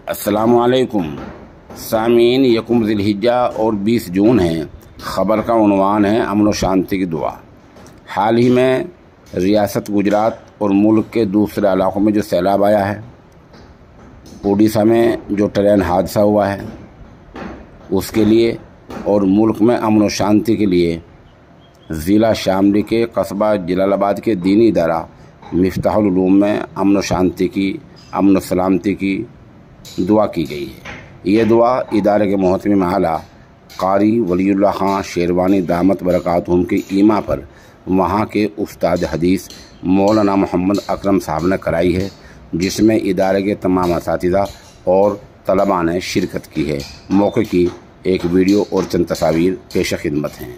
السلام علیکم سامعین، یکم ذی الحجہ اور 20 جون ہے۔ خبر کا عنوان ہے امن و شانتی کی دعا۔ حال ہی میں ریاست گجرات اور ملک کے دوسرے علاقوں میں جو سیلاب آیا ہے، اڑیسہ میں جو ٹرین حادثہ ہوا ہے، اس کے لیے اور ملک میں امن و شانتی کے لیے ضلع شاملی کے قصبہ جلال آباد کے دینی ادارہ مفتاح العلوم میں امن و شانتی کی، امن و سلامتی کی دعا کی گئی ہے۔ یہ دعا ادارے کے محتمم اعلیٰ قاری ولی اللہ خان شیروانی دامت برکاتہم کے ایما پر وہاں کے استاد حدیث مولانا محمد اکرم صاحب نے کرائی ہے، جس میں ادارے کے تمام اساتذہ اور طلباء نے شرکت کی ہے۔ موقع کی ایک ویڈیو اور چند تصاویر پیش خدمت ہیں۔